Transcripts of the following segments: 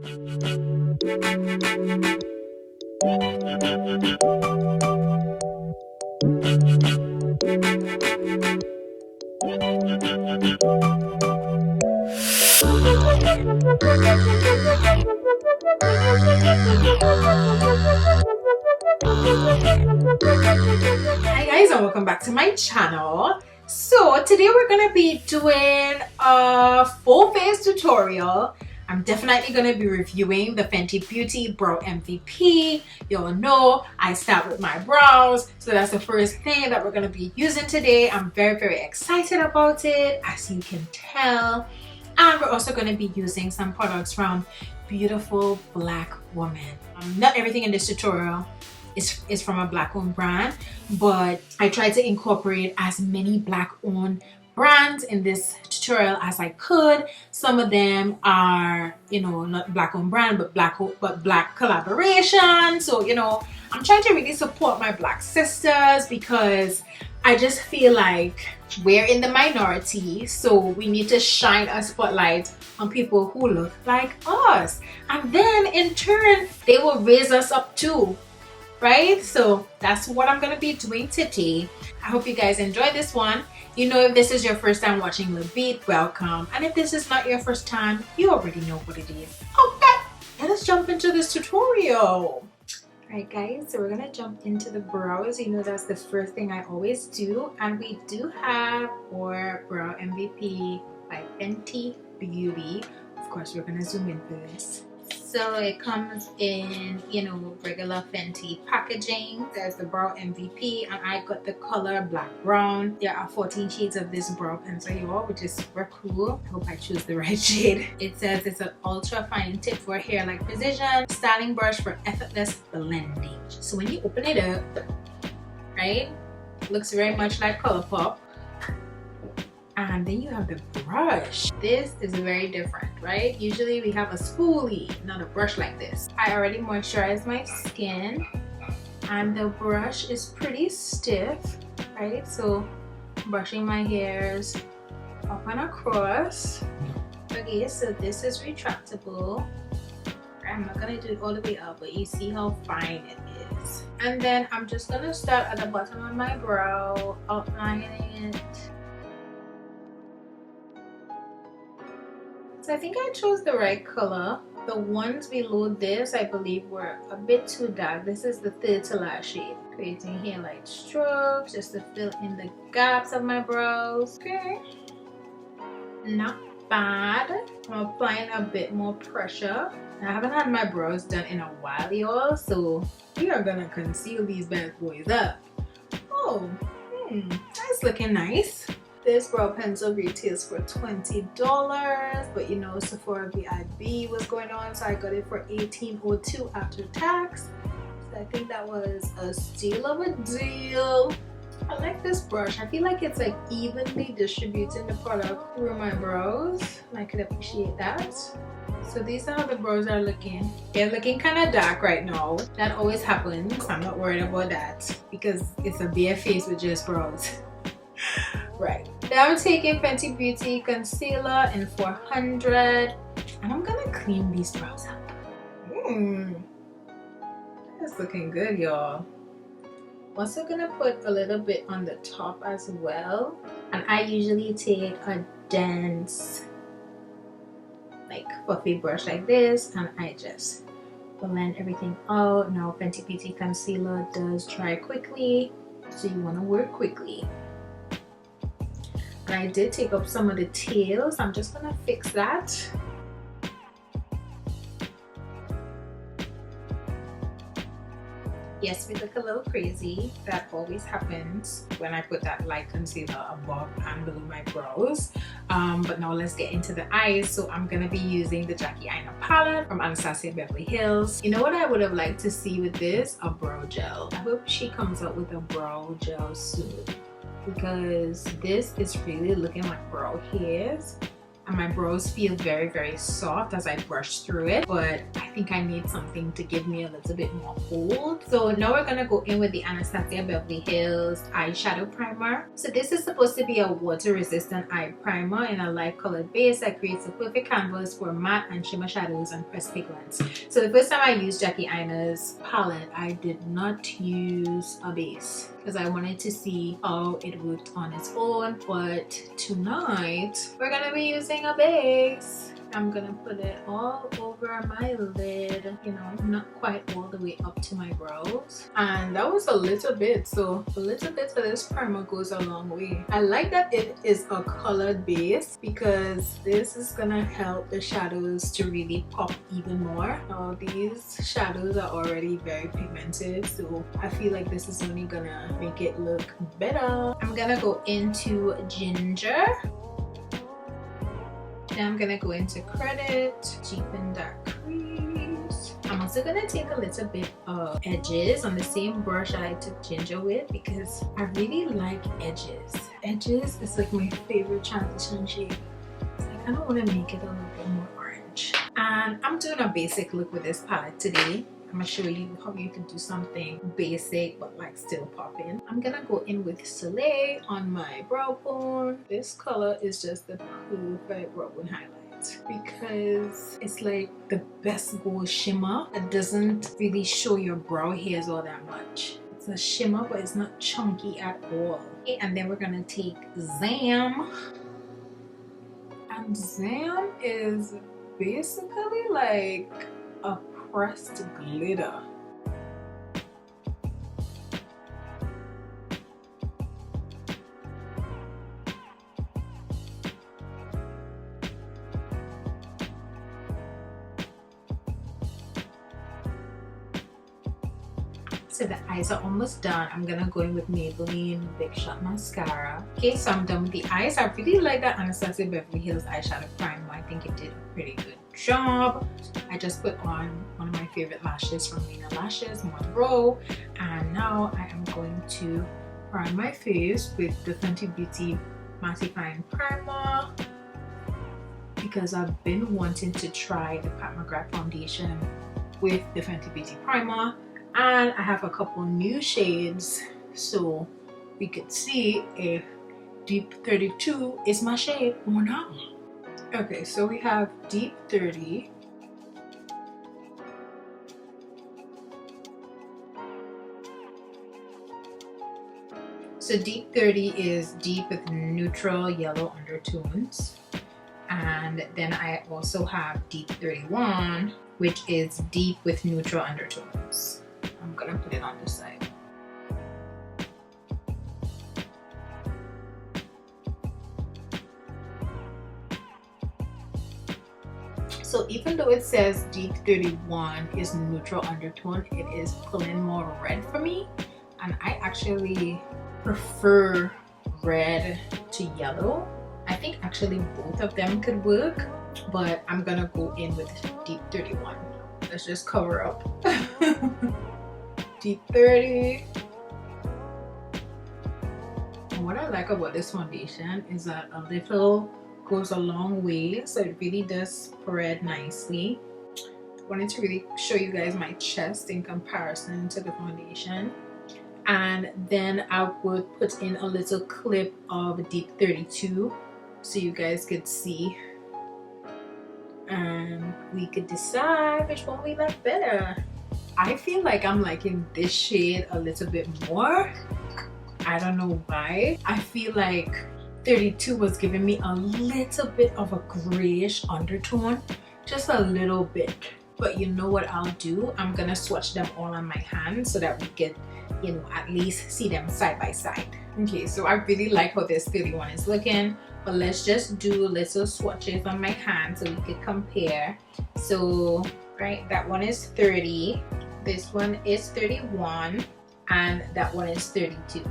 Hi guys, and welcome back to my channel. So today we're gonna be doing a full face tutorial. I'm definitely gonna be reviewing the Fenty Beauty Brow MVP. Y'all know I start with my brows, so that's the first thing that we're gonna be using today. I'm very excited about it, as you can tell. And we're also going to be using some products from Beautiful Black Woman. Not everything in this tutorial is from a black owned brand, but I tried to incorporate as many black owned brands in this tutorial as I could. Some of them are, you know, not black owned brand, but black collaboration. So, you know, I'm trying to really support my black sisters because I just feel like we're in the minority, so we need to shine a spotlight on people who look like us, and then in turn they will raise us up too, right? So that's what I'm gonna be doing today. I hope you guys enjoy this one. You know, if this is your first time watching the beat, welcome, and if this is not your first time, you already know what it is. Okay, let's jump into this tutorial. Alright guys, so we're gonna jump into the brows. You know, that's the first thing I always do, and we do have our brow MVP by Fenty Beauty. Of course, we're gonna zoom in for this. So it comes in, you know, regular Fenty packaging. There's the brow MVP, and I got the color black brown. There are 14 shades of this brow pencil, y'all, which is super cool. I hope I choose the right shade. It says it's an ultra fine tip for hair-like precision, styling brush for effortless blending. So when you open it up, right, it looks very much like ColourPop. And then you have the brush. This is very different, right? Usually we have a spoolie, not a brush like this. I already moisturized my skin, and the brush is pretty stiff, right? So brushing my hairs up and across. Okay, so this is retractable. I'm not gonna do it all the way up, but you see how fine it is. And then I'm just gonna start at the bottom of my brow, outlining it. So I think I chose the right color. The ones below this, I believe, were a bit too dark. This is the third to last shade. Creating hair-like strokes just to fill in the gaps of my brows. Okay, not bad. I'm applying a bit more pressure. I haven't had my brows done in a while, y'all, so we are gonna conceal these bad boys up. Oh, that's looking nice. This brow pencil retails for $20, but you know, Sephora VIB was going on, so I got it for $18.02 after tax. So I think that was a steal of a deal. I like this brush. I feel like it's like evenly distributing the product through my brows, and I could appreciate that. So these are how the brows are looking. They're looking kind of dark right now. That always happens. I'm not worried about that because it's a bare face with just brows. Right, now I'm taking Fenty Beauty Concealer in 400, and I'm gonna clean these brows up. That's looking good, y'all. Also gonna put a little bit on the top as well, and I usually take a dense, like fluffy brush like this, and I just blend everything out. Now Fenty Beauty Concealer does dry quickly, so you want to work quickly. And I did take up some of the tails. I'm just gonna fix that. Yes, we look a little crazy. That always happens when I put that light concealer above and below my brows. But now let's get into the eyes. So I'm gonna be using the Jackie Aina palette from Anastasia Beverly Hills. You know what I would have liked to see with this? A brow gel. I hope she comes out with a brow gel soon, because this is really looking like brow hairs. and my brows feel very soft as I brush through it, but I think I need something to give me a little bit more hold. So now we're gonna go in with the Anastasia Beverly Hills eyeshadow primer. So this is supposed to be a water resistant eye primer in a light colored base that creates a perfect canvas for matte and shimmer shadows and pressed pigments. So the first time I used Jackie Aina's palette, I did not use a base because I wanted to see how it worked on its own, but tonight we're gonna be using a base. I'm gonna put it all over my lid, you know, not quite all the way up to my brows. And that was a little bit, so a little bit of this primer goes a long way. I like that it is a colored base because this is gonna help the shadows to really pop even more. Now these shadows are already very pigmented, so I feel like this is only gonna make it look better. I'm gonna go into ginger. Now I'm gonna go into credit, deepen that crease. I'm also gonna take a little bit of edges on the same brush I took ginger with because I really like edges. Edges is like my favorite transition shade. So I kind of want to make it a little bit more orange. And I'm doing a basic look with this palette today. I'm gonna show you how you can do something basic but like still popping. I'm gonna go in with Soleil on my brow bone. This color is just the perfect brow bone highlight because it's like the best gold shimmer. It doesn't really show your brow hairs all that much. It's a shimmer but it's not chunky at all. Okay, and then we're gonna take Zam. And Zam is basically like a pressed glitter. So the eyes are almost done. I'm gonna go in with Maybelline Big Shot Mascara. Okay, so I'm done with the eyes. I really like that Anastasia Beverly Hills eyeshadow primer. I think it did a pretty good job. I just put on one of my favorite lashes from Lena Lashes, Monroe, and now I am going to prime my face with the Fenty Beauty Mattifying Primer because I've been wanting to try the Pat McGrath foundation with the Fenty Beauty Primer, and I have a couple new shades so we could see if Deep 32 is my shade or not. Okay, so we have Deep 30. So Deep 30 is deep with neutral yellow undertones. And then I also have Deep 31, which is deep with neutral undertones. I'm gonna put it on this side. So even though it says Deep 31 is neutral undertone, it is pulling more red for me. And I actually prefer red to yellow. I think actually both of them could work, but I'm gonna go in with Deep 31. Let's just cover up. Deep 30. And what I like about this foundation is that a little goes a long way, so it really does spread nicely. I wanted to really show you guys my chest in comparison to the foundation. And then I would put in a little clip of Deep 32 so you guys could see, and we could decide which one we like better. I feel like I'm liking this shade a little bit more. I don't know why. I feel like 32 was giving me a little bit of a grayish undertone, just a little bit. But you know what I'll do? I'm gonna swatch them all on my hand so that we could, you know, at least see them side by side. Okay, so I really like how this 31 is looking, but let's just do little swatches on my hand so we could compare. So, right, that one is 30, this one is 31, and that one is 32.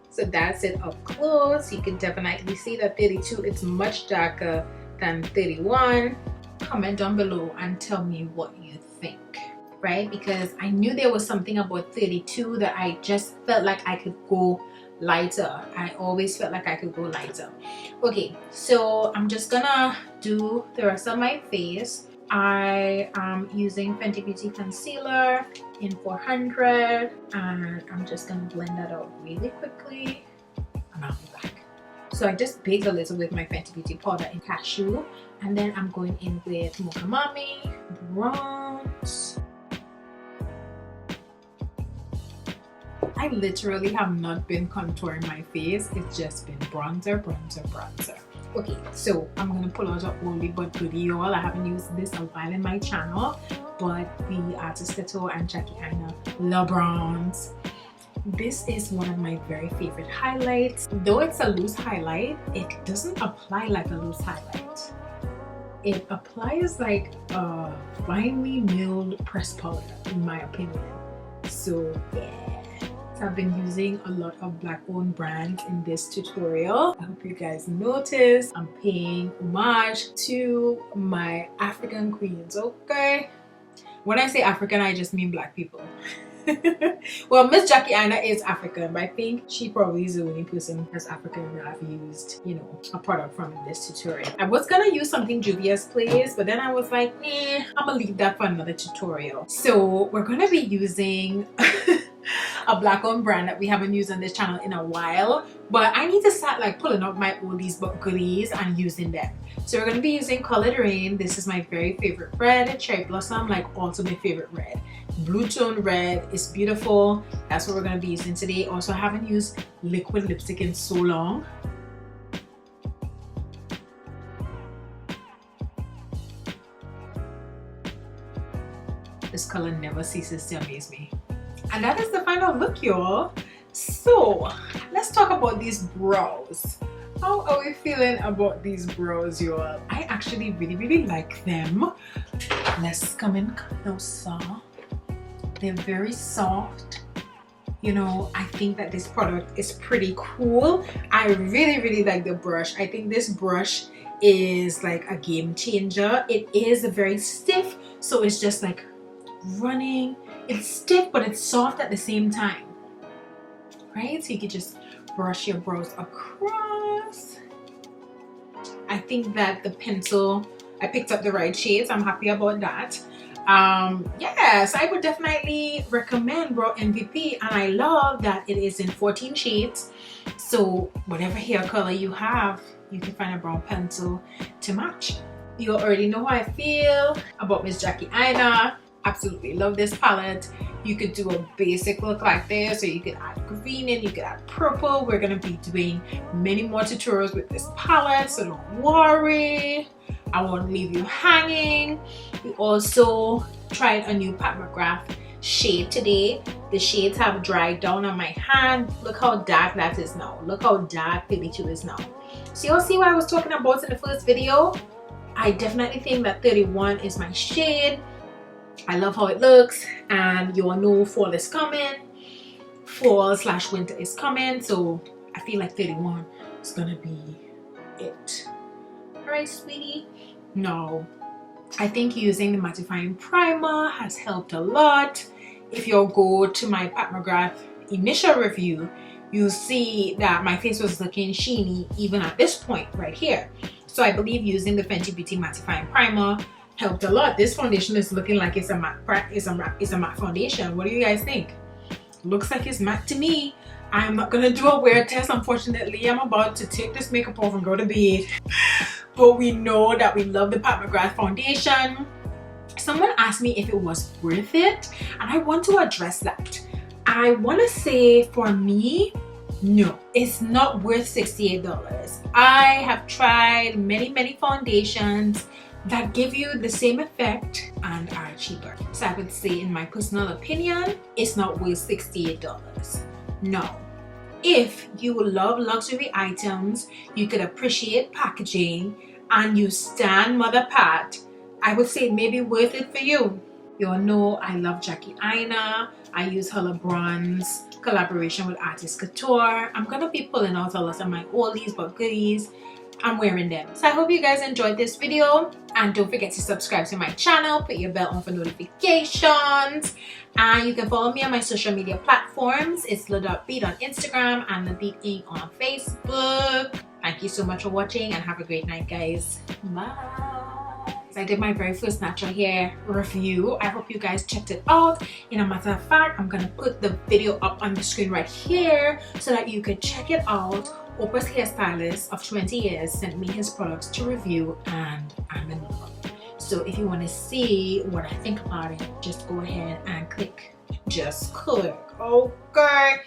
So that's it up close. You can definitely see that 32 is much darker than 31. Comment down below and tell me what you think, right? Because I knew there was something about 32 that I just felt like I could go lighter. I always felt like I could go lighter. Okay, so I'm just gonna do the rest of my face. I am using Fenty Beauty Concealer in 400, and I'm just gonna blend that out really quickly, and I'll be back. So I just baked a little with my Fenty Beauty powder in Cashew, and then I'm going in with Mocha Mami bronze. I literally have not been contouring my face. It's just been bronzer, bronzer, bronzer. Okay, so I'm gonna pull out a oldie but goodie, y'all. I haven't used this a while in my channel, but the artist Filtr and Jackie Aina La Bronze. This is one of my very favorite highlights. Though it's a loose highlight, it doesn't apply like a loose highlight. It applies like a finely milled pressed powder, in my opinion. So yeah. I've been using a lot of black owned brands in this tutorial. I hope you guys notice I'm paying homage to my African queens, okay? When I say African, I just mean black people. Well, Miss Jackie Aina is African, but I think she probably is the only person that's African that I've used, you know, a product from this tutorial. I was gonna use something Juvia's Place, but then I was like, nah, I'm gonna leave that for another tutorial. So we're gonna be using a black owned brand that we haven't used on this channel in a while, but I need to start like pulling out my oldies but goodies and using them. So we're going to be using Colored Rain. This is my very favorite red. Cherry Blossom, like also my favorite red. Blue tone red is beautiful. That's what we're going to be using today. Also, I haven't used liquid lipstick in so long. This color never ceases to amaze me. And that is the final look, y'all. So let's talk about these brows. How are we feeling about these brows, y'all? I actually really like them. Let's come in closer. They're very soft. You know, I think that this product is pretty cool. I really like the brush. I think this brush is like a game changer. It is very stiff, so it's just like running. It's stiff, but it's soft at the same time, right? So you can just brush your brows across. I think that the pencil, I picked up the right shades. I'm happy about that. Yes, I would definitely recommend Brow MVP, and I love that it is in 14 shades. So whatever hair color you have, you can find a brown pencil to match. You already know how I feel about Miss Jackie Aina. Absolutely love this palette. You could do a basic look like this, or you could add green in, you could add purple. We're gonna be doing many more tutorials with this palette, so don't worry. I won't leave you hanging. We also tried a new Pat McGrath shade today. The shades have dried down on my hand. Look how dark that is now. Look how dark 32 is now. So you'll see what I was talking about in the first video. I definitely think that 31 is my shade. I love how it looks, and you all know fall is coming. Fall/winter is coming, so I feel like 31 is gonna be it. Alright, sweetie. No, I think using the mattifying primer has helped a lot. If you'll go to my Pat McGrath initial review, you'll see that my face was looking sheeny even at this point right here. So I believe using the Fenty Beauty mattifying primer helped a lot. This foundation is looking like it's a matte foundation. What do you guys think? Looks like it's matte to me. I'm not gonna do a wear test, unfortunately. I'm about to take this makeup off and go to bed. But we know that we love the Pat McGrath foundation. Someone asked me if it was worth it, and I want to address that. I want to say, for me, no, it's not worth $68. I have tried many foundations that give you the same effect and are cheaper. So I would say, in my personal opinion, it's not worth $68. No. If you love luxury items, you could appreciate packaging, and you stan Mother Pat, I would say it may be worth it for you. You all know I love Jackie Aina. I use her bronze collaboration with artist Couture. I'm gonna be pulling out a lot of my oldies but goodies. I'm wearing them. So I hope you guys enjoyed this video. And don't forget to subscribe to my channel, put your bell on for notifications. And you can follow me on my social media platforms. It's the.beat on Instagram and the Beat Inc on Facebook. Thank you so much for watching and have a great night, guys. Bye. I did my very first natural hair review. I hope you guys checked it out. In a matter of fact, I'm gonna put the video up on the screen right here so that you can check it out. Oprah's hairstylist of 20 years sent me his products to review and I'm in love. So if you want to see what I think about it, just go ahead and click. Just click, okay?